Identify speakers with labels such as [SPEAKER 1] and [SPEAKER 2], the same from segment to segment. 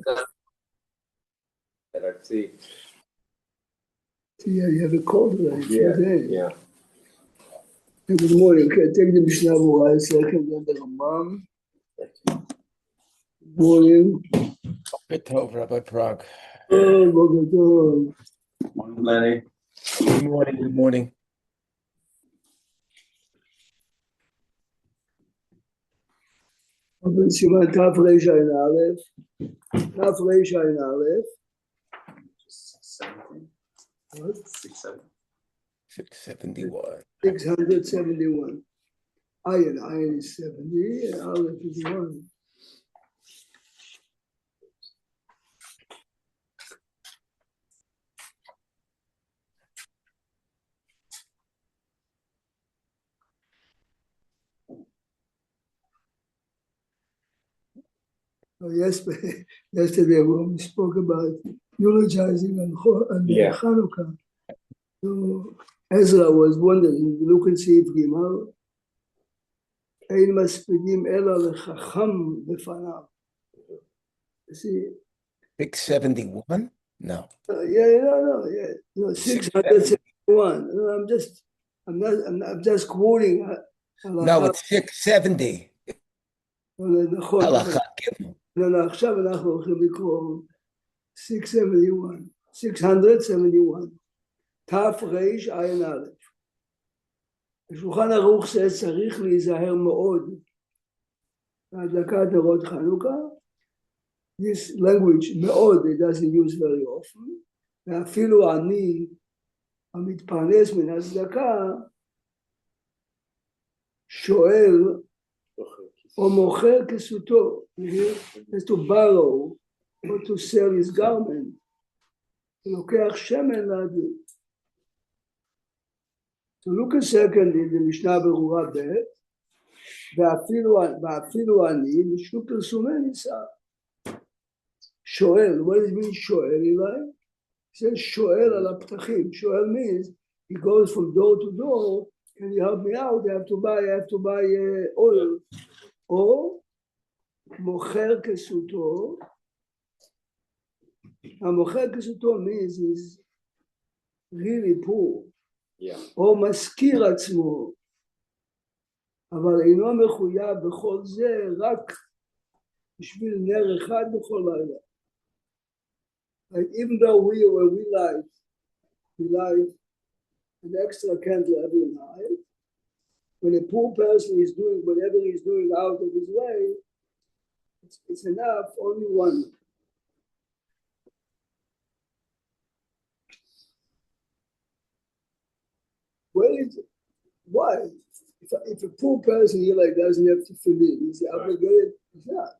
[SPEAKER 1] that I see.
[SPEAKER 2] Yeah, you have a cold today.
[SPEAKER 1] Yeah.
[SPEAKER 2] Good morning. Okay, take the Mishnah Berurah a second, then the Rambam. Good morning.
[SPEAKER 3] Good talk, Rabbi Prague.
[SPEAKER 2] Good
[SPEAKER 1] Morning, Lenny.
[SPEAKER 3] Good morning. Good morning.
[SPEAKER 2] Siman Taf Reish Ayin Aleph. Taf Reish Ayin Aleph.
[SPEAKER 1] 670.
[SPEAKER 2] What?
[SPEAKER 3] 671.
[SPEAKER 2] 671. Ayin is 70, and Aleph is 1. Yesterday when we spoke about eulogizing and Chanukah, so Ezra was wondering, look and see if Gimal Ein Maspidim Ela Lechacham Befanav. See,
[SPEAKER 3] 671? No.
[SPEAKER 2] No, 671. No, I'm just quoting.
[SPEAKER 3] No, it's 670. הלכה ג'.
[SPEAKER 2] לא, עכשיו אנחנו הולכים לקרוא 671. תף ריש עין א'. בשולחן ערוך זה צריך להיזהר מאוד מהדלקת נרות חנוכה. This language מאוד, it doesn't use very often. ואפילו אני המתפרנס מן הצדקה שואל או מוכר כסותו, has to borrow or to sell his garment, ולוקח שמן להדליק. So look a second in the משנה ברורה ב' ואפילו אני משום פרסומי ניסה. שואל, what does it mean שואל אליי? He says שואל על הפתחים. שואל means he goes from door to door, can you help me out? I have to buy oil. או מוכר כסותו, המוכר כסותו means is really poor, או מזכיר עצמו, אבל אינו מחויב בכל זה רק בשביל נר אחד בכל לילה. Like even though we light an extra candle every night, when a poor person is doing whatever he's doing out of his way, it's enough, only one. Why? If a poor person doesn't have to fill in, is he obligated? He's not.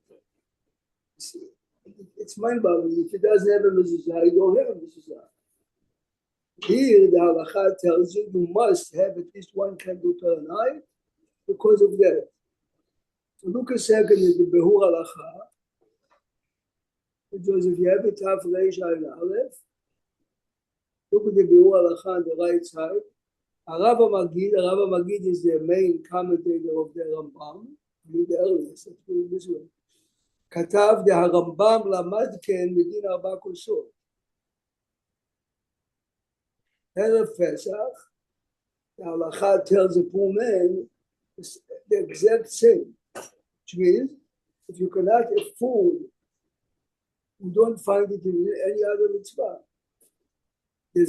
[SPEAKER 2] It's mind-boggling. If he doesn't have a mezuzah, he don't have a mezuzah. Here, the halacha tells you must have at least one candle per night because of that. So look a second at the Behur halacha. Because if you have a Taf Reish Ayin Aleph, look at the Behur halacha on the right side. Rav Magid is the main commentator of the Rambam. Read the earliest, let's put it this way. כתב הרמב"ם למד כן מדין 4 כוסות. ערב פסח, the halacha tells a poor man the exact same, which means if you cannot afford, you don't find it in any other mitzvah. The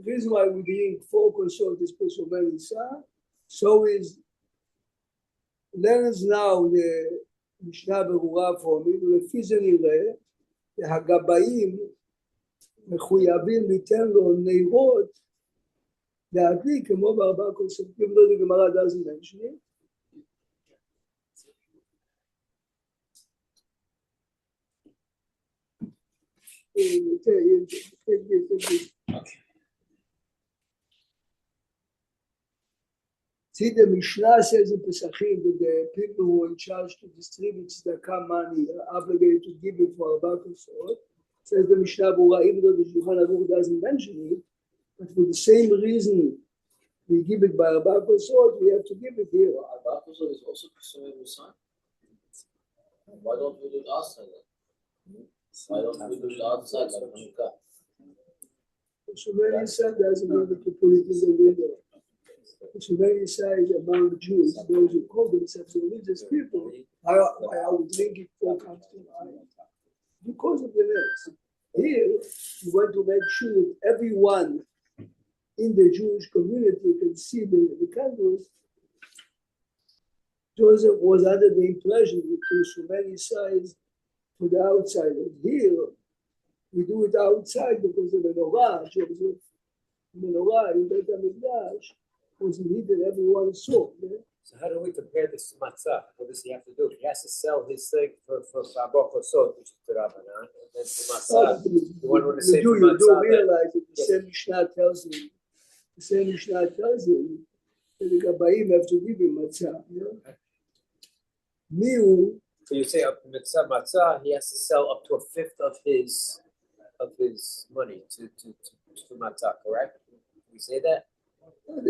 [SPEAKER 2] reason why we're being focused on this פרסומי ניסה, so is learn us now the משנה ברורה פורמית, ולפי זה נראה שהגבאים מחויבים ליתן לו נרות להדליק כמו ב4 כוסות. Even though the Gemara doesn't mention it. See, the Mishnah says in Pesachim that the people who are in charge to distribute tzedakah money are obligated to give it for 4 kosot. Says the Mishnah Berurah, even though the Shulchan Aruch doesn't mention it, but for the same reason we give it by 4 kosot, we have to give it here.
[SPEAKER 1] 4 kosot is also Pesachim Musa?
[SPEAKER 4] Why don't we do it outside then? Why don't we do it outside like Hanukkah?
[SPEAKER 2] So many said doesn't mean that you put it in the window. So many said among Jews, those who call themselves religious people, why I would drink it 4 cups to the because of the legs. Here, you want to make sure that everyone in the Jewish community can see the candles. Joseph was under the impression that there's so many sides to the outsiders. Here, we do it outside because the menorah, Joseph, the menorah in Beit HaMikdash was hidden, everyone saw. Yeah?
[SPEAKER 5] So how do we compare this to matzah? What does he have to do? He has to sell his thing for Sabach Kosot, which is the Rabbanan, and then for matzah. You want to say for
[SPEAKER 2] You do
[SPEAKER 5] matzah,
[SPEAKER 2] realize that the
[SPEAKER 5] yes.
[SPEAKER 2] same Mishnah tells you that the Gabbaim have to give him matzah. Yeah? Miu,
[SPEAKER 5] So you say up to matzah, he has to sell up to a fifth of his money to matzah, correct? We say that?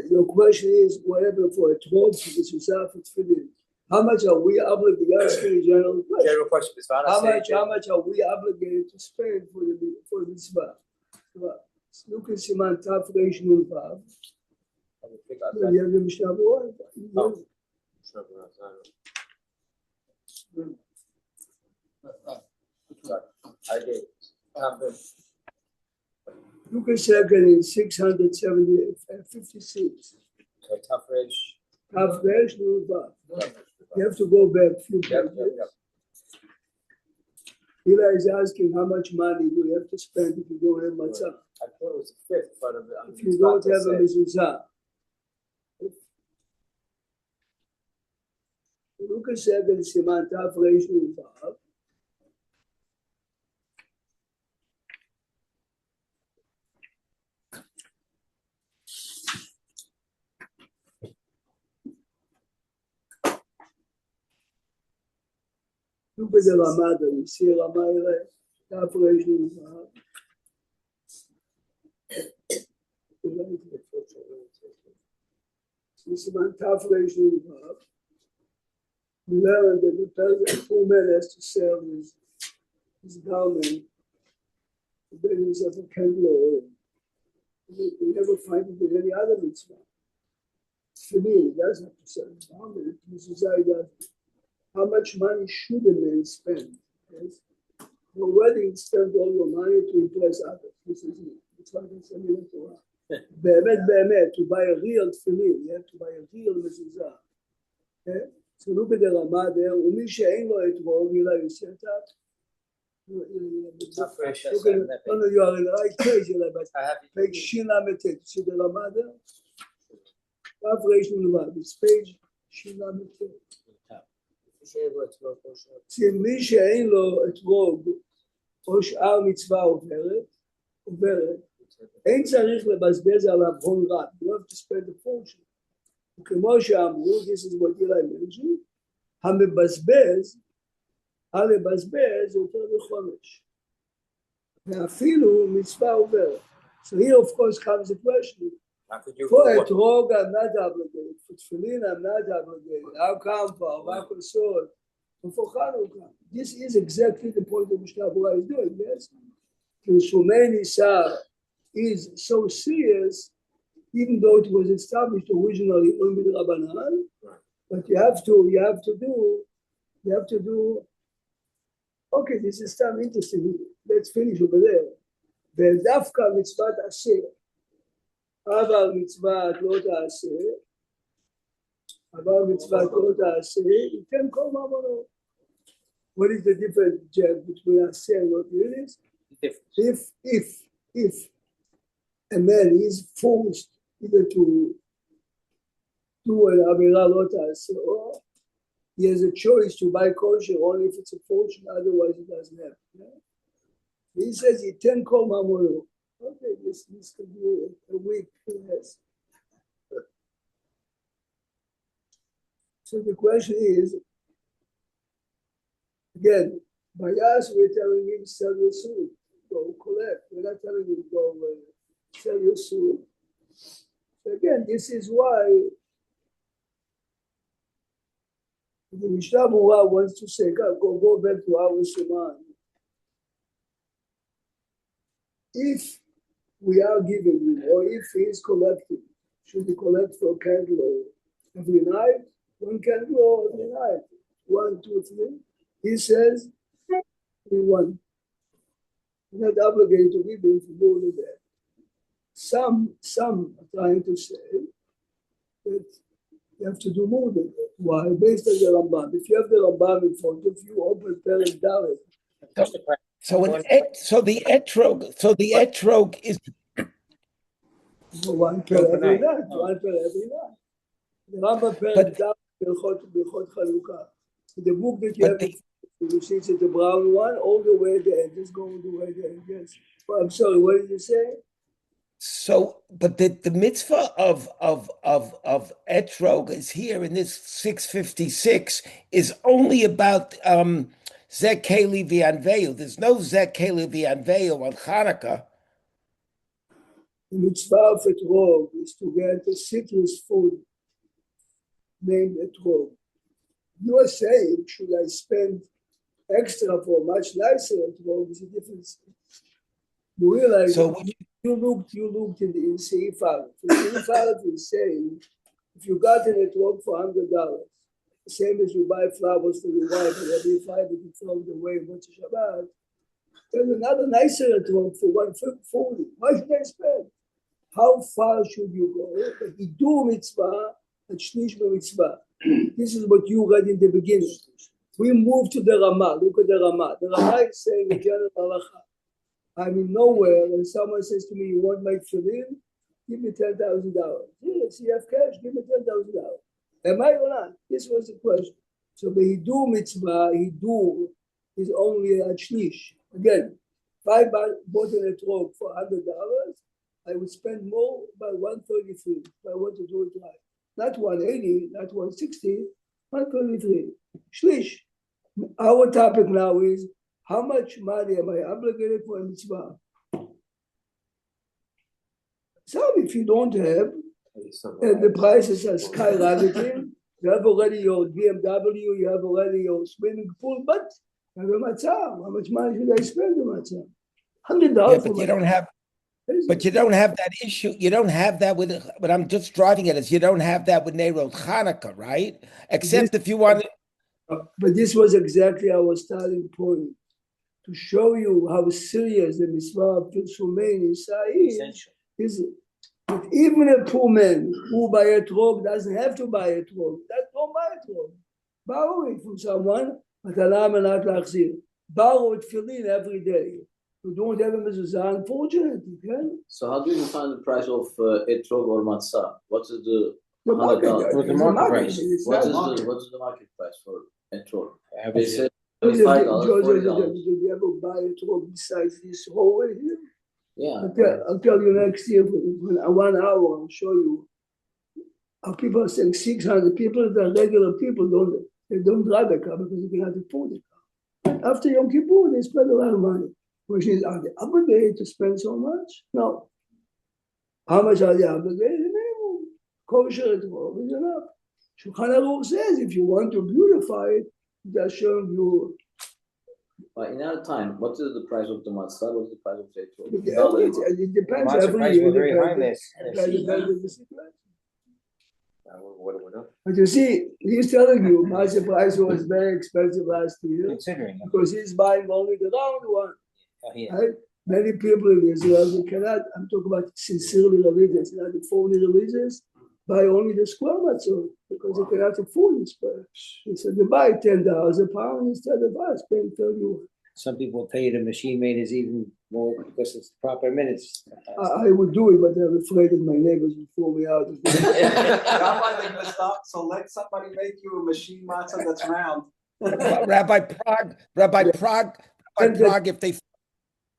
[SPEAKER 2] your question is whatever for a 12 this is for tefillin. How much are we obligated? You're asking a general question.
[SPEAKER 5] General question is
[SPEAKER 2] How much are we obligated to spend for the mitzvah? Look at Siman Taf Reish Nun Vav. You have the Mishnah Berurah.
[SPEAKER 5] Oh. I did.
[SPEAKER 2] Look at second in 656.
[SPEAKER 5] So tough Reish.
[SPEAKER 2] Taf Reish Nun Vav. You have to go back a few
[SPEAKER 5] Yep.
[SPEAKER 2] pages. Eli is asking how much money do you have to spend if you don't have matzah?
[SPEAKER 5] I thought it was a fifth, but
[SPEAKER 2] If you don't have a mezuzah. Look at second Siman Taf Reish Nun Vav. Look at the Ramada. You see Ramada, Taf Reish Nun Vav. Siman Taf Reish Nun Vav. We learned that the poor man has to sell his garment to bring himself a candle oil. We never find it in any other mitzvah. For me, he doesn't have to sell his garment. How much money should a man spend? Yes? For wedding, spend all your money to impress others. This is it. It's like it's a Torah. Be'emet, to buy a real tefillin, you have to buy a real mezuzah. Okay? So look at the Ramah there. ומי שאין לו אתרוג, אלא יוסף.
[SPEAKER 5] Tough Reish.
[SPEAKER 2] Look at it. No, you are in the right page, but
[SPEAKER 5] I have
[SPEAKER 2] page Shin Lamed Tet. See the Ramah there? Taf Reish Nun Vav. It's page Shin Lamed Tet. See, מי שאין לו אתרוג, או שאר מצווה עוברת, אין צריך לבזבז עליו הון רב. You have to spend a fortune. וכמו שאמרו, this is what Eli mentioned, הלבזבז יותר מחומש. ואפילו מצווה עוברת. So here of course comes the question. For אתרוג I'm not obligated. For tefillin I'm not obligated. How come for ארבע כוסות? For Chanukah. This is exactly the point that Mishnah Berurah is doing. Yes? The Shomei Nisar is so serious, even though it was established originally only with Rabbanan, but you have to do. Okay, this is some interesting. Let's finish over there. ודווקא מצוות עשה, אבל מצוות לא תעשה, ייתן כל ממונו. What is the difference, Jack, between עשה and not doing this? If a man is forced either to do an Avera lo ta'aseh, or he has a choice to buy kosher only if it's a fortune, otherwise he doesn't have. Yeah? He says he ten kol mamono. Okay, this could be a week. Yes. So the question is, again, by us we're telling him sell your suit, go collect. We're not telling him go sell your suit. So again, this is why The Mishnah Berurah wants to say, go back to our Siman. If we are giving you, or if he is collecting, should he collect for a candle every night? One candle every night? 1, 2, 3. He says, we want. You're not obligated to give him for more than that. Some are trying to say that you have to do more than that. Why? Based on the Rambam. If you have the Rambam in front of you, open Perek Dalet.
[SPEAKER 3] So the etrog is
[SPEAKER 2] One per every night. One per every night. The Rambam Perek Dalet, Birchot Chalukah. The book that you have, you see it's the brown one, all the way there, just go all the way there. Yes. Well, I'm sorry, what did you say?
[SPEAKER 3] so, but the mitzvah of etrog is here in this 656 is only about Zek Keli V'Anveil. There's no Zek Keli V'Anveil on Hanukkah.
[SPEAKER 2] The mitzvah of etrog is to get a citrus food named etrog. You are saying, should I spend extra for much nicer etrog? Is a difference. You realize
[SPEAKER 3] So
[SPEAKER 2] you looked in the Seif Aleph. The Seif Aleph is saying, if you got an etrog for $100, the same as you buy flowers for your wife, and every five you throw it away in Motzei Shabbat, there's another nicer etrog for $140. Why should I spend? How far should you go? The Hidur mitzvah and Shlish mitzvah. This is what you read in the beginning. We move to the Ramah. Look at the Ramah. The Ramah is saying the general halacha. I'm in nowhere, and someone says to me, "You want my tefillin? Give me $10,000." Yes, you have cash. Give me $10,000. Am I or not? This was the question. So the Hidur mitzvah, Hidur is only a shlish. Again, if I bought an etrog for $100, I would spend more by $133 if I want to do it right. Not $180, not $160, $133. Shlish. Our topic now is how much money am I obligated for a mitzvah? Some, if you don't have, and the prices are skyrocketing, you have already your BMW, you have already your swimming pool, but you have a matzah. How much money should I spend on matzah? $100
[SPEAKER 3] yeah,
[SPEAKER 2] for
[SPEAKER 3] but you
[SPEAKER 2] matzah.
[SPEAKER 3] don't have. But you don't have that issue. You don't have that with. But I'm just driving at us. You don't have that with Nerot Hanukkah, right? Except if you want.
[SPEAKER 2] But this was exactly our starting point to show you how serious the mitzvah of Shulmein is. That even a poor man who buy a etrog doesn't have to buy a etrog. Don't buy a etrog. Borrow it from someone. Borrow it, fill in every day. You don't have a mezuzah, unfortunately. Okay?
[SPEAKER 4] So how do you define the price of etrog or matzah? What is the
[SPEAKER 2] market,
[SPEAKER 3] What's the market price?
[SPEAKER 4] what is the market price for etrog? They
[SPEAKER 5] Average.
[SPEAKER 4] say
[SPEAKER 2] Joseph,
[SPEAKER 4] $25, $40.
[SPEAKER 2] did you ever buy a etrog besides this hallway here?
[SPEAKER 4] Yeah.
[SPEAKER 2] I'll tell you next year, when 1 hour, I'll show you how people are saying 600 people that are regular people don't drive a car because they cannot afford a car. After Yom Kippur, they spend a lot of money. Question is, are they obligated to spend so much? No. How much are they obligated? Minimum. Kosher etrog is enough. Shulchan Aruch says if you want to beautify it, they're showing you.
[SPEAKER 4] In our time, what is the price of the matzah? What is the price of the etrog?
[SPEAKER 2] It depends
[SPEAKER 5] Lots of
[SPEAKER 2] every
[SPEAKER 5] prices
[SPEAKER 2] year.
[SPEAKER 5] were very high
[SPEAKER 2] Depends
[SPEAKER 5] last
[SPEAKER 2] on
[SPEAKER 5] year.
[SPEAKER 2] the situation.
[SPEAKER 5] What
[SPEAKER 2] But you see, he's telling you, matzah price was very expensive last year
[SPEAKER 5] considering?
[SPEAKER 2] because he's buying only the round one.
[SPEAKER 5] Yeah.
[SPEAKER 2] Right? Many people in Israel, they cannot, I'm talking about sincerely religious, not the phony religious, buy only the square matzah because they cannot afford the square. So they buy $10 a pound instead of us paying 31.
[SPEAKER 5] Some people pay the machine made is even more because it's proper minutes.
[SPEAKER 2] I would do it, but I'm afraid that my neighbors will throw me out.
[SPEAKER 6] Rabbi, they're gonna stop. So let somebody make you a machine matzah that's round.
[SPEAKER 3] Rabbi Prague,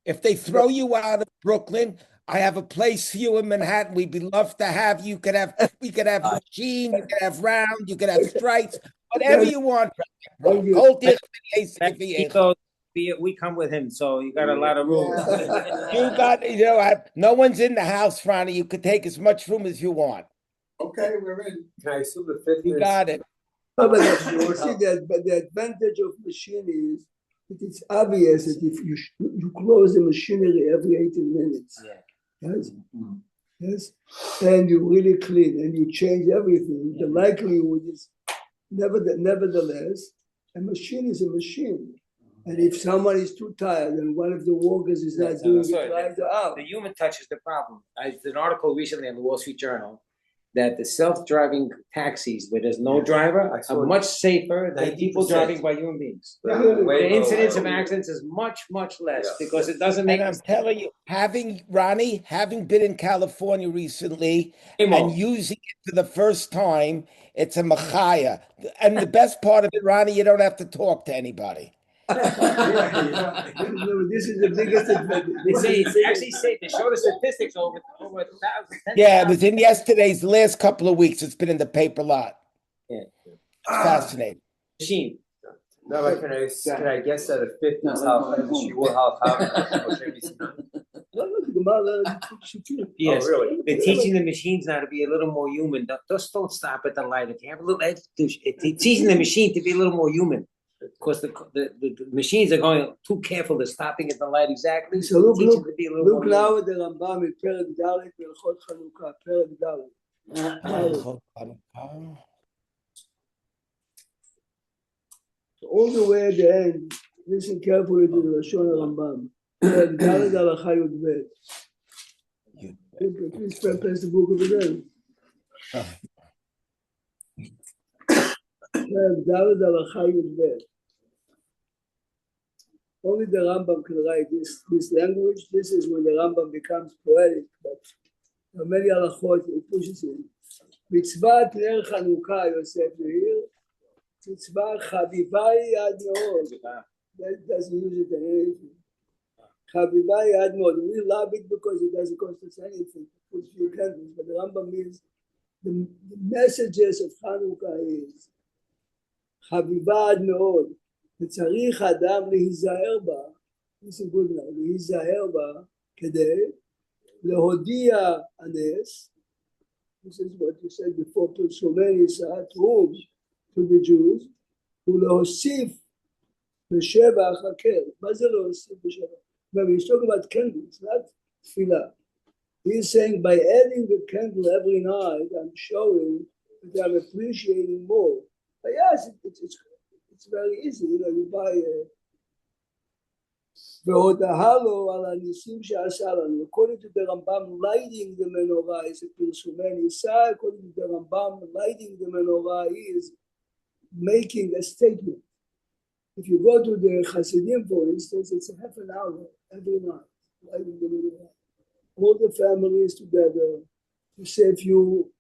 [SPEAKER 3] if they throw you out of Brooklyn, I have a place for you in Manhattan. We'd be love to have you. We could have machine, you could have round, you could have stripes, whatever you want.
[SPEAKER 2] Thank you.
[SPEAKER 3] Hold this.
[SPEAKER 5] We come with him, so you got a lot of room.
[SPEAKER 3] You got, no one's in the house, Ronnie. You could take as much room as you want.
[SPEAKER 6] Okay, we're in.
[SPEAKER 5] Can I assume the fifth
[SPEAKER 3] You got it.
[SPEAKER 2] But see that, but the advantage of machine is that it's obvious that if you close the machinery every 18 minutes.
[SPEAKER 5] Yeah.
[SPEAKER 2] Yes. Yes, and you really clean and you change everything. The likelihood is nevertheless, a machine is a machine. And if someone is too tired and one of the workers is not doing it right out.
[SPEAKER 5] The human touch is the problem. I did an article recently in the Wall Street Journal that the self-driving taxis where there's no driver are much safer than people
[SPEAKER 6] 90%.
[SPEAKER 5] driving by human beings.
[SPEAKER 6] Yeah.
[SPEAKER 5] The incidence of accidents is much less because it doesn't make
[SPEAKER 3] And I'm telling you, having been in California recently
[SPEAKER 5] Emo.
[SPEAKER 3] and using it for the first time, it's a machaya. And the best part of it, Ronnie, you don't have to talk to anybody.
[SPEAKER 2] No, this is the biggest advantage.
[SPEAKER 5] They say it's actually safe. They show the statistics over 1,000.
[SPEAKER 3] Yeah, it was in yesterday's last couple of weeks. It's been in the paper a lot.
[SPEAKER 5] Yeah.
[SPEAKER 3] It's fascinating.
[SPEAKER 5] Machine.
[SPEAKER 7] No, but can I guess that a 50s half she will half
[SPEAKER 5] Yes,
[SPEAKER 7] really?
[SPEAKER 5] they're teaching the machines now to be a little more human. Just don't stop at the light. If you have a little edge, it's teaching the machine to be a little more human. Because the machines are going too careful. They're stopping at the light exactly.
[SPEAKER 2] So look
[SPEAKER 5] to be a little
[SPEAKER 2] look
[SPEAKER 5] more
[SPEAKER 2] now at the Rambam in Perek Dalet Hilchot Chanukah, Perek Dalet. All the way at the end, listen carefully to the Lashon Rambam. Perek Dalet Halacha Yud Bet. Please press the book of the day. Perek Dalet Halacha Yud Bet. Only the Rambam can write this language. This is when the Rambam becomes poetic, but there are many halachot it pushes in. Mitzvah Ner Chanukah, Yosef here. Mitzvah Chavivai Ad Meod. That doesn't use it in anything. Chavivai Ad Meod. We love it because it doesn't cost us anything. Put few candles, but the Rambam means the messages of Chanukah is Chavivai Ad Meod. וצריך אדם להיזהר בה, this is good now, להיזהר בה כדי להודיע הנס, this is what you said before, פרסומי נישאת רוב to the Jews, ולהוסיף בשבח הקר. מה זה להוסיף בשבח? But he's talking about candles, not tefillah. He's saying by adding the candle every night, I'm showing that I'm appreciating more. But yes, it's very easy, you buy והודהלו על הניסים שעשה לנו. According to the Rambam, lighting the menorah is a פרסומי ניסה. According to the Rambam, lighting the menorah is making a statement. If you go to the Hasidim, for instance, it's a half an hour every night, lighting the menorah. All the families together, you say a few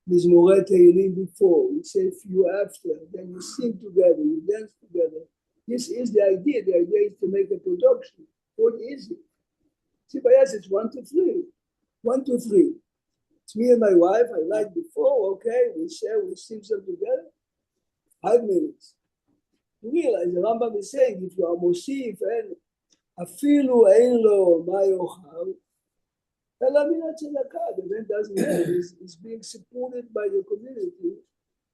[SPEAKER 2] Mizmorei Tehillim before, you say a few after, then you sing together, you dance together. This is the idea. The idea is to make a production. What is it? See, by us, it's 1, 2, 3. 1, 2, 3. It's me and my wife. I like before. Okay, we share, we sing some together. 5 minutes. You realize the Rambam is saying if you are mosif and afilu ein lo ma yochal, אלא מן הצדקה, the man doesn't have, is being supported by the community.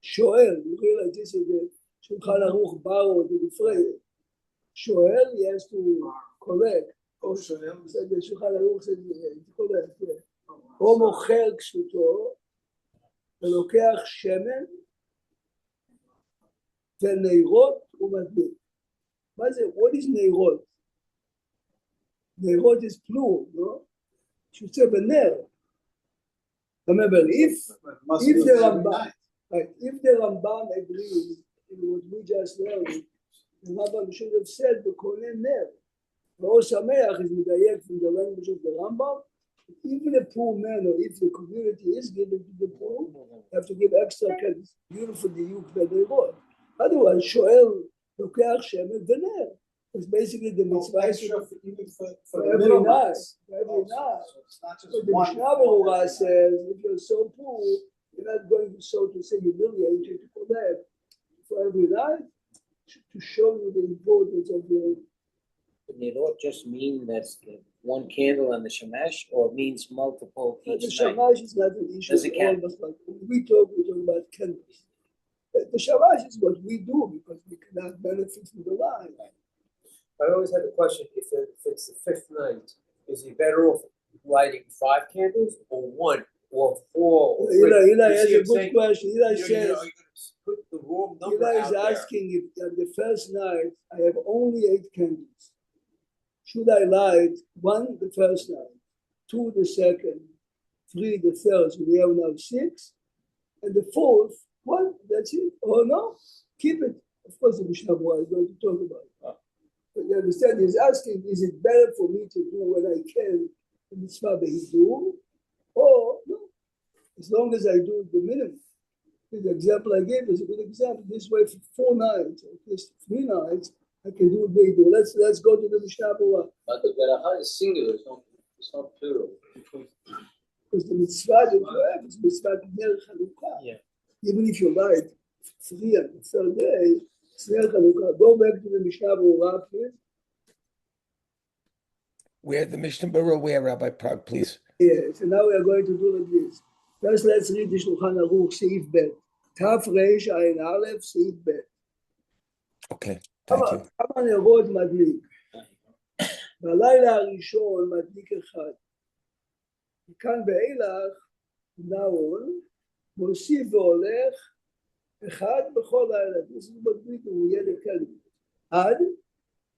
[SPEAKER 2] שואל, you realize this is the Shulchan Aruch borrowed the phrase. שואל, he has to correct. או שואל, the Shulchan Aruch said, correct, או מוכר כסותו, ולוקח שמן, ונרות ומדביק. מה זה? What is נרות? נרות is plural, no? should say בנר. Remember, if the Rambam agrees in what we just learned, the Rambam should have said בקונה נר. ואור שמח is מדייק from the language of the Rambam. Even a poor man, or if the community is given to the poor, they have to give extra credit. Beautiful diuk בנרות. Otherwise, שואל לוקח שמן ונר. It's basically the mitzvah for every night. Every night. So the Mishnah Berurah says, if you're so poor, you're not going to so to say humiliate you to collect for every night to show you the importance of the.
[SPEAKER 5] They don't just mean that's one candle on the shemesh, or it means multiple each
[SPEAKER 2] The
[SPEAKER 5] night.
[SPEAKER 2] shemesh is not an issue.
[SPEAKER 5] Does it count?
[SPEAKER 2] Like we talk about candles. The shavash is what we do because we cannot benefit from the line.
[SPEAKER 7] I always had the question, if it's the fifth night, is he better off lighting 5 candles or 1 or 4 or 3?
[SPEAKER 2] Eli
[SPEAKER 7] You
[SPEAKER 2] has
[SPEAKER 7] see
[SPEAKER 2] a
[SPEAKER 7] what I'm
[SPEAKER 2] good
[SPEAKER 7] saying?
[SPEAKER 2] question. Eli
[SPEAKER 7] Are you
[SPEAKER 2] says,
[SPEAKER 7] gonna put the wrong number
[SPEAKER 2] Eli
[SPEAKER 7] out
[SPEAKER 2] is
[SPEAKER 7] there?
[SPEAKER 2] asking if on the first night I have only 8 candles. Should I light 1 the first night, 2 the second, 3 the third, so we have now 6, and the 4th 1, that's it. Or no, keep it. Of course, the Mishnah Berurah is going to talk about it. But you understand, he's asking, is it better for me to do what I can the mitzvah behidur, or no? As long as I do the minimum. The example I gave is a good example. This way, for 4 nights, at least 3 nights, I can do it behidur. Let's go to the Mishnah Berurah.
[SPEAKER 4] But the beracha is singular, it's not plural.
[SPEAKER 2] Because the mitzvah that you have is mitzvah ner chalukah.
[SPEAKER 5] Yeah.
[SPEAKER 2] Even if you light 3 on the 3rd day, it's ner chalukah. Go back to the Mishnah Berurah, please.
[SPEAKER 3] Where the Mishnah Berurah, where, Rabbi Prague, please?
[SPEAKER 2] Yeah, so now we are going to do like this. First, let's read the Shulchan Aruch, Seif Bet. Taf Reish Ayin Aleph, Seif Bet.
[SPEAKER 3] Okay, thank you.
[SPEAKER 2] כמה נרות מדליק. בלילה הראשון מדליק 1. מכאן ואילך, נאון, מוסיף והולך 1 בכל לילה. זה מדליק, הוא יהיה לקלים. עד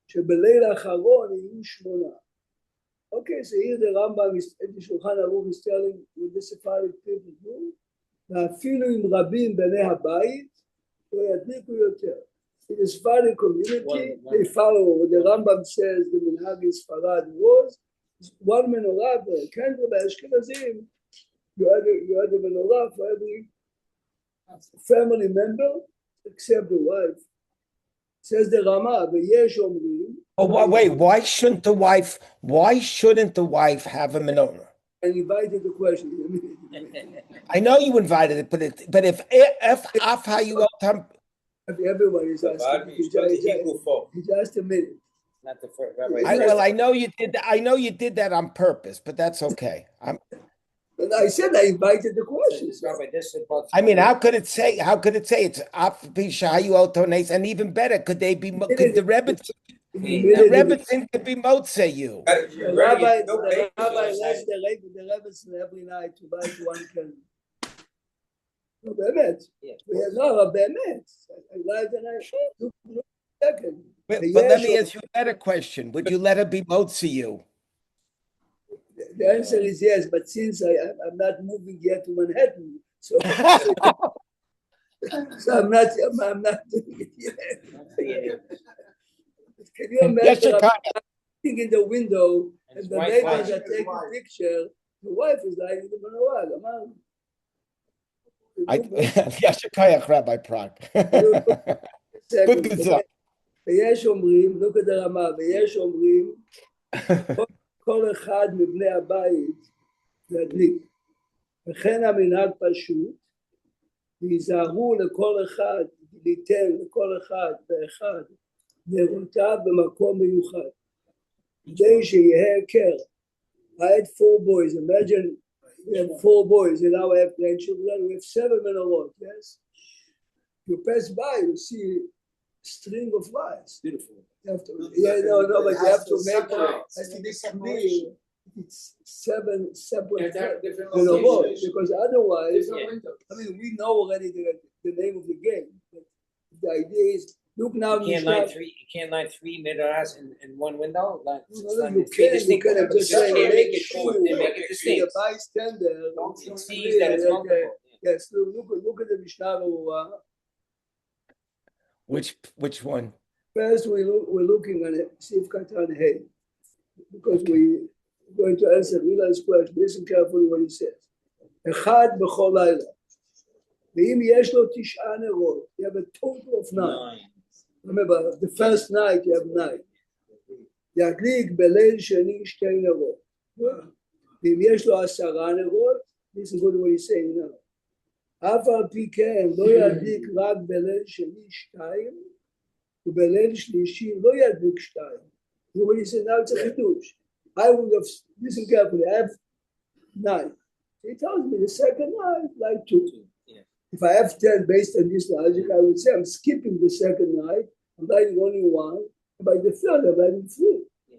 [SPEAKER 2] שבליל האחרון יהיו 8. Okay, so here the Rambam is at the Shulchan Aruch is telling what the Sephardic people do. ואפילו אם רבים בני הבית, לא ידליקו יותר. In the Sephardic community, they follow what the Rambam says the minhag in Sfarad was 1 menorah per candle. By Ashkenazim, you had a menorah for every family member except the wife. Says the Rama, ויש אומרים.
[SPEAKER 3] Oh, wait, why shouldn't the wife have a menorah?
[SPEAKER 2] I invited the question.
[SPEAKER 3] I know you invited it, but if how you
[SPEAKER 2] Everyone is asking. Just a minute.
[SPEAKER 5] Not the first, Rabbi.
[SPEAKER 3] I know you did. I know you did that on purpose, but that's okay.
[SPEAKER 2] And I said I invited the questions.
[SPEAKER 5] Rabbi, this is about.
[SPEAKER 3] I mean, how could it say it's af pishayu otones, and even better, could they be? Could the Rebbetzin could be motze you?
[SPEAKER 2] The rabbi left the Rebbetzin every night to buy 1 candle. No, באמת. No, באמת. I lied and I look second.
[SPEAKER 3] But let me ask you a better question. Would you let her be motze you?
[SPEAKER 2] The answer is yes, but since I'm not moving yet to Manhattan, so, so I'm not doing it yet. Can you imagine? I'm sitting in the window and the neighbors are taking a picture. The wife is lighting the menorah. Come on.
[SPEAKER 3] Yashikayach, Rabbi Prague. Good.
[SPEAKER 2] ויש אומרים, look at the רמה, ויש אומרים, כל אחד מבני הבית להדליק. וכן המנהג פשוט, ויזהרו לכל אחד, ליתן לכל אחד ואחד נרותיו במקום מיוחד. כדי שיהיה היכר. I had 4 boys, imagine we have 4 boys and now I have grandchildren, we have 7 menorot, yes? You pass by, you see string of lights. Beautiful. You have to, but you have to make it. Has to be clear. It's 7 separate menorot, because otherwise, I mean, we know already the name of the game. But the idea is, look now.
[SPEAKER 5] You can't light 3 menorahs in 1 window.
[SPEAKER 2] You can just say,
[SPEAKER 5] make it short. They make it distinct.
[SPEAKER 2] The bystander.
[SPEAKER 5] It sees that it's multiple.
[SPEAKER 2] Yes, look at the Mishnah Berurah.
[SPEAKER 3] Which one?
[SPEAKER 2] First, we're looking at it, Sif Katan Hey, because we're going to answer Eli's question. Listen carefully what he says. Echad b'chol layla. Ve'im yesh lo tish'a nerot. You have a total of 9. Remember, the first night you have 9. Yadlik beleil sheni shtei nerot. Ve'im yesh lo 10 nerot. Listen to what he's saying now. אף על פי כן לא ידליק רק בליל שני 2 ובליל שלישי לא ידליק 2. When he said now it's a חידוש. I would have, listen carefully, I have 9. He tells me the second night like 2. if I have 10 based on this logic, I would say I'm skipping the second night, I'm lighting only one, and by the third, I'm lighting three.
[SPEAKER 5] Yeah.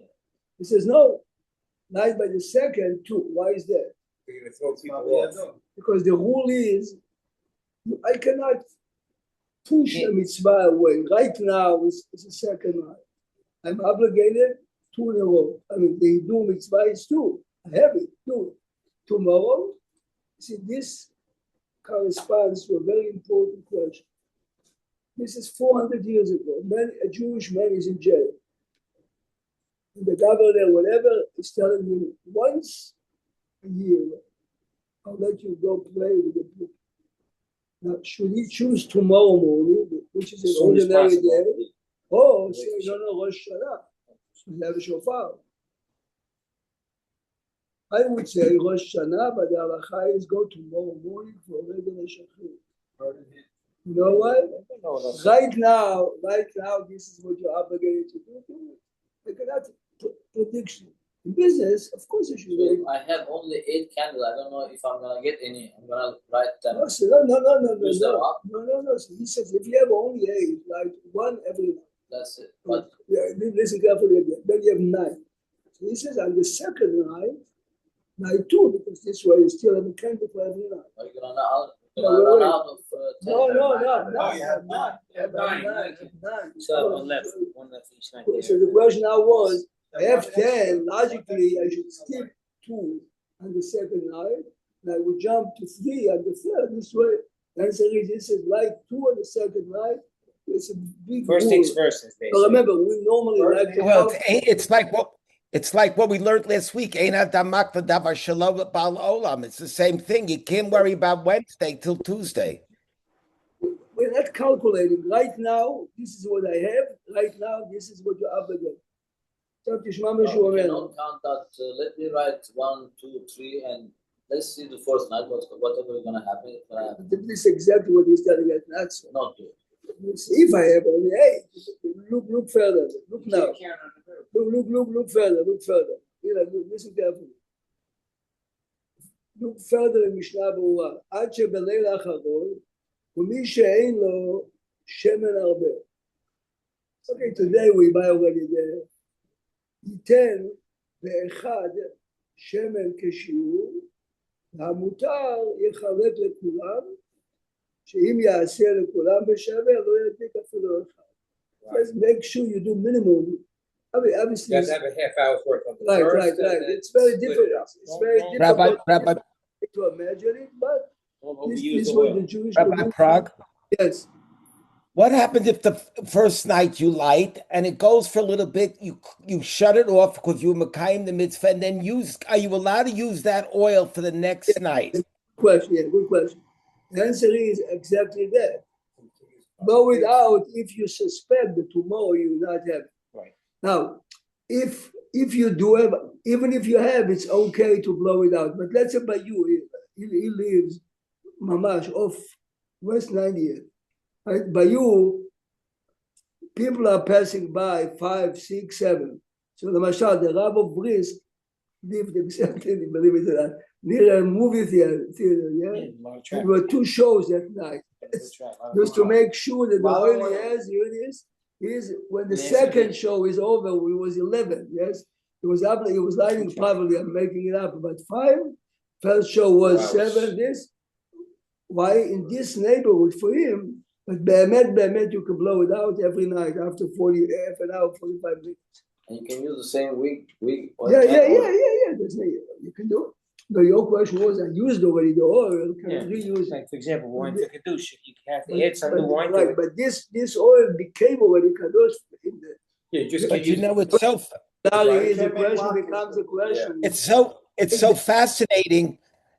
[SPEAKER 2] He says, no, light by the second, two. Why is that?
[SPEAKER 7] You're gonna throw people off.
[SPEAKER 2] Because the rule is, I cannot push a mitzvah away. Right now, it's a second night. I'm obligated 2 in a row. I mean, the do mitzvah is 2. I have it, 2. Tomorrow, see, this corresponds to a very important question. This is 400 years ago. A Jewish man is in jail. And the governor, whatever, is telling him once a year, I'll let you go play with the book. Now, should he choose tomorrow morning, which is an
[SPEAKER 5] Soon as
[SPEAKER 2] ordinary
[SPEAKER 5] possible.
[SPEAKER 2] day, or say, no, Rosh Hashanah, we have a shofar. I would say Rosh Hashanah, but the halacha is go tomorrow morning for regular shachrit. You know why? Right now, this is what you're obligated to do. I cannot prediction. In business, of course, you should wait.
[SPEAKER 4] I have only 8 candles. I don't know if I'm gonna get any. I'm gonna write them.
[SPEAKER 2] No.
[SPEAKER 4] Use them up.
[SPEAKER 2] No. So he says if you have only 8, like 1 every night.
[SPEAKER 4] That's it. But
[SPEAKER 2] Yeah, listen carefully again. Then you have 9. So he says on the second night 2, because this way you still have a candle for every night.
[SPEAKER 4] are you gonna run
[SPEAKER 2] No, wait.
[SPEAKER 4] out of
[SPEAKER 2] No,
[SPEAKER 7] you have 9.
[SPEAKER 2] I have 9.
[SPEAKER 5] So one left each night.
[SPEAKER 2] So the question now was, I have 10, logically I should skip 2 on the second night, and I would jump to 3 on the third. This way, the answer is this is like 2 on the second night. It's a big
[SPEAKER 5] First
[SPEAKER 2] rule.
[SPEAKER 5] things first,
[SPEAKER 2] But
[SPEAKER 5] basically.
[SPEAKER 2] remember, we normally like to
[SPEAKER 3] Well,
[SPEAKER 2] have,
[SPEAKER 3] it's like what we learned last week. Ein adam makva davar shelo ba'al olam. It's the same thing. You can't worry about Wednesday till Tuesday.
[SPEAKER 2] we're not calculating. Right now, this is what I have. Right now, this is what you're obligated. עכשיו תשמע מה שהוא
[SPEAKER 4] you
[SPEAKER 2] אומר.
[SPEAKER 4] cannot count that. Let me write 1, 2, 3, and let's see the first night. Whatever is gonna happen.
[SPEAKER 2] This is exactly what he's telling us. Not so.
[SPEAKER 4] Not do it.
[SPEAKER 2] If I have only 8, look further. Look now. Look further. Listen carefully. Look further in Mishnah ברורה. עד שבליל האחרון, ומי שאין לו שמן הרבה. Okay, today we buy already the ייתן באחד שמן כשיעור, והמותר יחלק לכולם, שאם יעשה לכולם בשווה, לא ידליק אפילו אחד. Just make sure you do minimum. I mean, obviously,
[SPEAKER 7] You have to have a half hour's worth on the
[SPEAKER 2] right.
[SPEAKER 7] first. and then
[SPEAKER 2] It's very
[SPEAKER 7] split it
[SPEAKER 2] difficult.
[SPEAKER 7] up.
[SPEAKER 2] It's very
[SPEAKER 3] Rabbi,
[SPEAKER 2] difficult to imagine it, but
[SPEAKER 5] Don't
[SPEAKER 2] this
[SPEAKER 5] overuse
[SPEAKER 2] is
[SPEAKER 5] the
[SPEAKER 2] what
[SPEAKER 5] oil.
[SPEAKER 2] the Jewish
[SPEAKER 3] Rabbi
[SPEAKER 2] community-
[SPEAKER 3] Prague,
[SPEAKER 2] Yes.
[SPEAKER 3] what happens if the first night you light and it goes for a little bit, you shut it off because you makayim the mitzvah, and then are you allowed to use that oil for the next night?
[SPEAKER 2] Good question. The answer is exactly that. Blow it out if you suspect that tomorrow you will not have it.
[SPEAKER 5] Right.
[SPEAKER 2] Now, if you do have, even if you have, it's okay to blow it out. But let's say by you, he lives mamash off West 90th. Right? By you, people are passing by 5, 6, 7. So the Mashal, the Rav of Brisk, lived exactly, believe it or not, near a movie theater, yeah?
[SPEAKER 5] A lot of
[SPEAKER 2] There
[SPEAKER 5] traffic.
[SPEAKER 2] were 2 shows that night. Just to make sure that the
[SPEAKER 6] Wow.
[SPEAKER 2] oil he has, here it is when the
[SPEAKER 5] Yes,
[SPEAKER 2] second
[SPEAKER 5] okay.
[SPEAKER 2] show is over, it was 11, yes? It was up, he was lighting probably, I'm making it up, about 5. First show was
[SPEAKER 7] Wow.
[SPEAKER 2] 7, this. Why in this neighborhood for him, but Be'emet, you can blow it out every night after 40, half an hour, 45 minutes.
[SPEAKER 4] And you can use the same wig.
[SPEAKER 2] Yeah. There's no, you can do it. But your question was, I used already the oil, can I reuse it?
[SPEAKER 5] Like, for example, wine to Kiddush, you have to add some new wine to
[SPEAKER 2] Right,
[SPEAKER 5] it.
[SPEAKER 2] but this oil became already kadosh in the
[SPEAKER 7] Yeah, just
[SPEAKER 3] But
[SPEAKER 7] keep
[SPEAKER 3] you
[SPEAKER 7] using
[SPEAKER 3] know,
[SPEAKER 7] it.
[SPEAKER 3] it's so
[SPEAKER 2] the question becomes a question.
[SPEAKER 3] it's so fascinating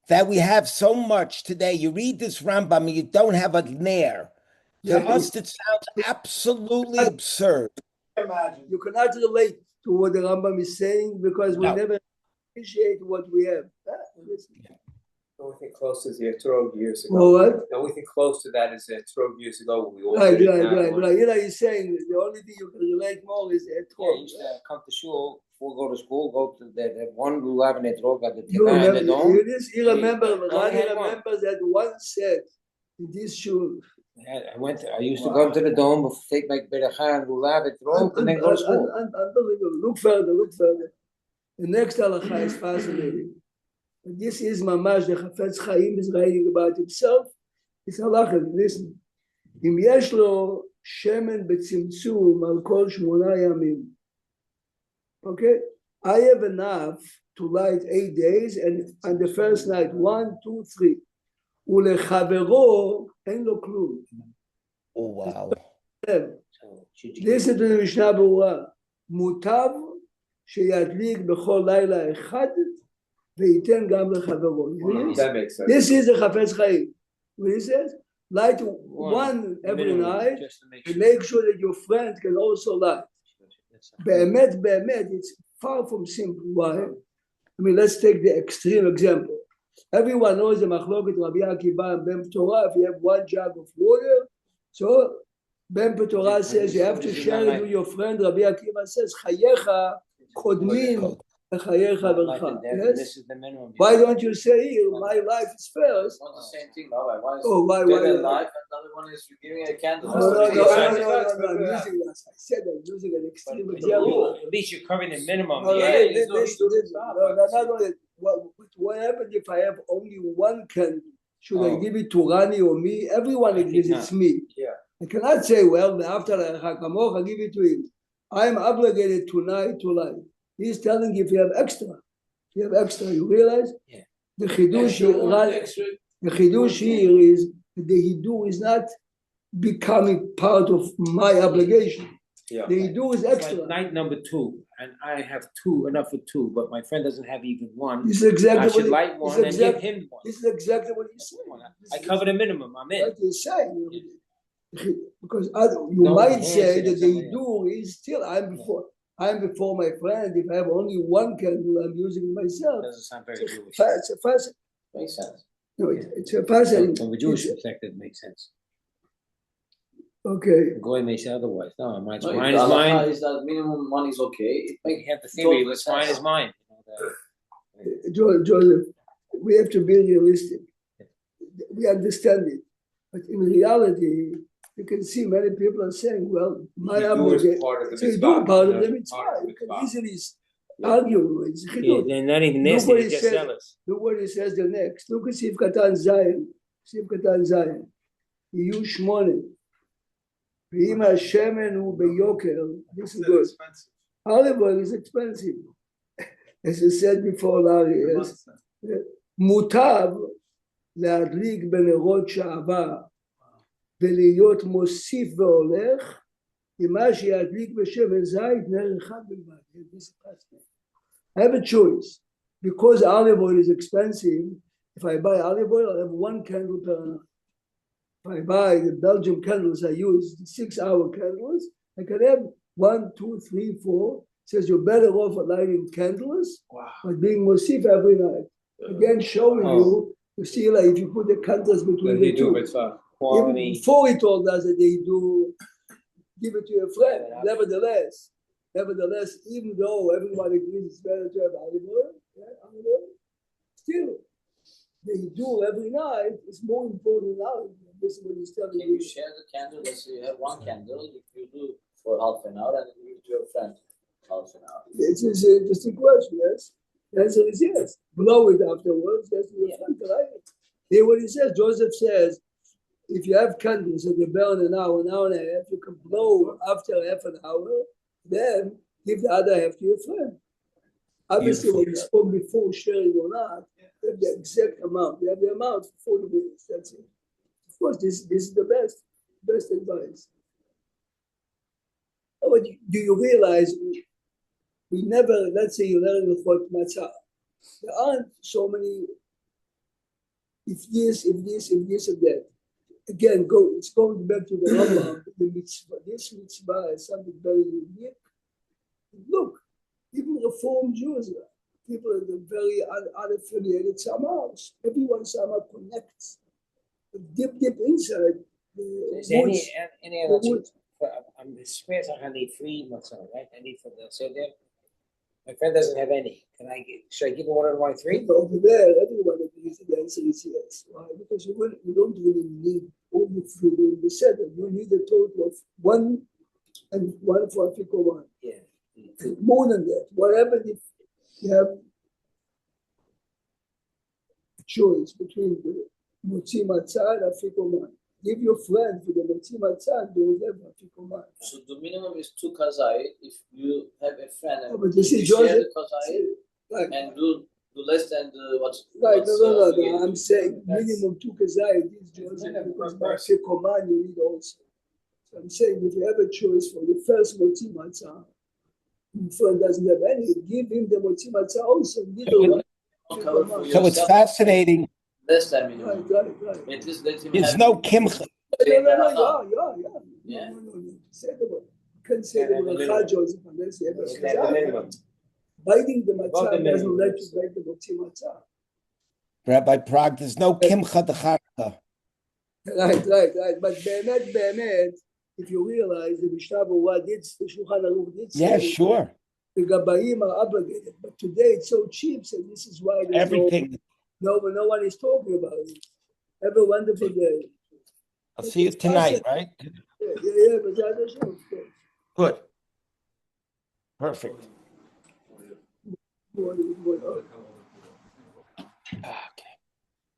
[SPEAKER 3] that we have so much today. You read this Rambam and you don't have a nair. To
[SPEAKER 2] Yeah.
[SPEAKER 3] us, it sounds absolutely absurd.
[SPEAKER 6] Imagine.
[SPEAKER 2] You cannot relate to what the Rambam is saying because we
[SPEAKER 3] No.
[SPEAKER 2] never appreciate what we have.
[SPEAKER 7] The only thing close is the Etrog years ago.
[SPEAKER 2] Well, what?
[SPEAKER 7] The only thing close to that is the Etrog years ago when we all
[SPEAKER 2] Right.
[SPEAKER 7] did it. Now
[SPEAKER 2] You know, he's saying that the only thing you can relate more is at
[SPEAKER 5] Yeah,
[SPEAKER 2] home.
[SPEAKER 5] you used to come to shul, before go to school, go to the one lulav and the drog at the
[SPEAKER 2] You
[SPEAKER 5] teva and
[SPEAKER 2] remember,
[SPEAKER 5] the dome.
[SPEAKER 2] he remembers,
[SPEAKER 5] only
[SPEAKER 2] Rani
[SPEAKER 5] had one.
[SPEAKER 2] remembers that one set in this shul.
[SPEAKER 5] I used to go to the dome, take my beracha and lulav at Rome, and then go to school.
[SPEAKER 2] Unbelievable. Look further. The next halacha is fascinating. And this is mamash, the Chafetz Chaim is writing about himself. It's halacha, listen. אם יש לו שמן בצמצום על כל 8 ימים. Okay? I have enough to light 8 days, and on the first night, 1, 2, 3. ולחברו אין לו כלום.
[SPEAKER 3] Oh, wow.
[SPEAKER 2] Listen to the Mishnah ברורה. מוטב שידליק בכל לילה אחד, וייתן גם לחברו.
[SPEAKER 1] That makes sense.
[SPEAKER 2] This is the Chafetz Chaim. What he says? Light one every night, and make sure that your friend can also light. באמת, it's far from simple. Why? I mean, let's take the extreme example. Everyone knows the machloket Rabbi Akiva and Ben Torah. If you have 1 jug of water, so Ben Torah says you have to share it with your friend. Rabbi Akiva says, "Chayecha kodmin v'chayecha bercha." Yes. Why don't you say here, my life is first?
[SPEAKER 4] Not the same thing, Rabbi. One is
[SPEAKER 2] Oh, why?
[SPEAKER 4] dead alive, and the other one is giving a candle.
[SPEAKER 2] No,
[SPEAKER 4] That's what he
[SPEAKER 2] I'm
[SPEAKER 4] said.
[SPEAKER 2] using an extreme example.
[SPEAKER 5] At least you're covering the minimum.
[SPEAKER 2] No,
[SPEAKER 5] Yeah,
[SPEAKER 2] not only what happens if I have only 1 candle? Should I give it to Rani or me? Everyone agrees it's me.
[SPEAKER 1] Yeah.
[SPEAKER 2] I cannot say, well, after I give it to him. I'm obligated tonight to light. He's telling if you have extra. You realize?
[SPEAKER 5] Yeah.
[SPEAKER 2] The chidush here is the hidur is not becoming part of my obligation.
[SPEAKER 1] Yeah.
[SPEAKER 2] The hidur is
[SPEAKER 5] It's
[SPEAKER 2] extra.
[SPEAKER 5] like night number 2, and I have 2, enough for 2, but my friend doesn't have even 1.
[SPEAKER 2] This is exactly
[SPEAKER 5] I
[SPEAKER 2] what
[SPEAKER 5] should
[SPEAKER 2] he-
[SPEAKER 5] light
[SPEAKER 2] this
[SPEAKER 5] one
[SPEAKER 2] is
[SPEAKER 5] and
[SPEAKER 2] exact-
[SPEAKER 5] give him 1.
[SPEAKER 2] This is exactly what he's saying.
[SPEAKER 5] I cover the minimum. I'm in.
[SPEAKER 2] What he's saying. Because you
[SPEAKER 5] Don't
[SPEAKER 2] might
[SPEAKER 5] enhance
[SPEAKER 2] say
[SPEAKER 5] it
[SPEAKER 2] that
[SPEAKER 5] in
[SPEAKER 2] the
[SPEAKER 5] somebody
[SPEAKER 2] hidur is still I'm before my friend. If I have only 1 candle, I'm using it myself.
[SPEAKER 5] Doesn't sound very
[SPEAKER 2] It's
[SPEAKER 5] Jewish.
[SPEAKER 2] a fascinating.
[SPEAKER 4] Makes sense.
[SPEAKER 2] No, it's a fascinating.
[SPEAKER 5] From a Jewish perspective, it makes sense.
[SPEAKER 2] Okay.
[SPEAKER 5] The Goy may say otherwise. No, mine
[SPEAKER 4] No,
[SPEAKER 5] is
[SPEAKER 4] the halacha
[SPEAKER 5] mine.
[SPEAKER 4] is that minimum money is okay. It
[SPEAKER 5] We
[SPEAKER 4] makes
[SPEAKER 5] have the theory, what's mine is mine.
[SPEAKER 2] Joseph, we have to be realistic. We understand it. But in reality, you can see many people are saying, well, my obligation.
[SPEAKER 1] part of the
[SPEAKER 2] So you
[SPEAKER 1] mitzvah.
[SPEAKER 2] do part of
[SPEAKER 1] Yeah,
[SPEAKER 2] the mitzvah.
[SPEAKER 1] part of the
[SPEAKER 2] You can
[SPEAKER 1] mitzvah.
[SPEAKER 2] easily argue. It's
[SPEAKER 5] Yeah,
[SPEAKER 2] chiddush.
[SPEAKER 5] they're not even
[SPEAKER 2] Look
[SPEAKER 5] nasty,
[SPEAKER 2] what
[SPEAKER 5] they're
[SPEAKER 2] he
[SPEAKER 5] just
[SPEAKER 2] says.
[SPEAKER 5] zealous.
[SPEAKER 2] Look what he says the next. Look at Sif Katan Zayin. יהיו 8. ואם השמן הוא ביוקר, this is good. Olive oil is expensive. As I said before, Larry, yes. מוטב להדליק בנרות שעבה ולהיות מוסיף והולך, עם מה שידליק בשמן זית נר אחד בלבד. I have a choice. Because olive oil is expensive, if I buy olive oil, I have 1 candle per night. If I buy the Belgian candles I use, the 6-hour candles, I can have 1, 2, 3, 4. It says you're better off lighting candles, but being mosif every night. Again, showing you see, like if you put the contrast between the two. Even
[SPEAKER 5] Quality.
[SPEAKER 2] before he told us that they do give it to your friend. Nevertheless, even though everybody agrees it's better to have olive oil, still, they do every night. It's more important now. This is what he's telling
[SPEAKER 4] Can you share the candle? Let's say you have 1 candle, if you do for half an hour and you give it to your friend half an hour.
[SPEAKER 2] It's an interesting question, yes? The answer is yes. Blow it afterwards, that's your friend to light it. Hear what he says. Joseph says, if you have candles and you burn an hour and a half, you can blow after half an hour, then give the other half to your friend. Obviously, when you spoke before sharing or not, you have the exact amount. You have the amount for 40 minutes, that's it. Of course, this is the best advice. But do you realize we never, let's say you learn the Chot Matzah. There aren't so many, if this, if that. Again, it's going back to the Rambam, the mitzvah. This mitzvah is something very unique. Look, even Reform Jews, people are very unaffiliated somehow. Everyone somehow connects. Deep inside.
[SPEAKER 5] Is there any other choice? I'm swears I need 3 matzah, right? I need for the seder. My friend doesn't have any. Should I give him 1 of my 3?
[SPEAKER 2] Over there, everyone agrees. is the answer is yes. Why? Because you don't really need all the food in the setup. You need a total of 1 and 1 for Africa 1.
[SPEAKER 5] Yeah.
[SPEAKER 2] And more than that, whatever if you have a choice between the Motzi Matzah and Africa 1. Give your friend for the Motzi Matzah and they will have Africa 1.
[SPEAKER 4] So the minimum is 2 kazayit. If you have a friend and
[SPEAKER 2] But this
[SPEAKER 4] you
[SPEAKER 2] is
[SPEAKER 4] share
[SPEAKER 2] Joseph.
[SPEAKER 4] the kazayit
[SPEAKER 2] Right.
[SPEAKER 4] and do less than the what's
[SPEAKER 2] Right,
[SPEAKER 4] what's,
[SPEAKER 2] no.
[SPEAKER 4] obligated.
[SPEAKER 2] I'm saying
[SPEAKER 1] That's-
[SPEAKER 2] minimum 2 kazayit is Joseph because by Fikoman you need also. So I'm saying if you have a choice for the first Motzi Matzah, your friend doesn't have any, give him the Motzi Matzah also. Little.
[SPEAKER 4] Don't cover for
[SPEAKER 3] So it's
[SPEAKER 4] yourself,
[SPEAKER 3] fascinating.
[SPEAKER 4] less than minimum.
[SPEAKER 2] Right.
[SPEAKER 4] At least let him
[SPEAKER 3] There's
[SPEAKER 4] have
[SPEAKER 3] no kimcha.
[SPEAKER 2] No.
[SPEAKER 4] Yeah.
[SPEAKER 2] No. Say the word. You can't say the
[SPEAKER 5] Yeah,
[SPEAKER 2] word
[SPEAKER 5] minimum.
[SPEAKER 2] Joseph unless you have a
[SPEAKER 5] It's at the minimum.
[SPEAKER 2] Biting the
[SPEAKER 5] Above the
[SPEAKER 2] matzah doesn't
[SPEAKER 5] minimum,
[SPEAKER 2] let you
[SPEAKER 5] yes.
[SPEAKER 2] bite the Motzi Matzah.
[SPEAKER 3] Rabbi Prague, there's no kimcha d'charta.
[SPEAKER 2] Right. But באמת, if you realize the Mishnah Berurah did, the Shulchan Aruch did say
[SPEAKER 3] Yeah, sure.
[SPEAKER 2] the Gabayim are obligated. But today it's so cheap, so this is why there's
[SPEAKER 3] Everything.
[SPEAKER 2] no one is talking about it. Have a wonderful day.
[SPEAKER 3] I'll see you tonight, right?
[SPEAKER 2] Yeah, but of course.
[SPEAKER 3] Good. Perfect.
[SPEAKER 2] Good.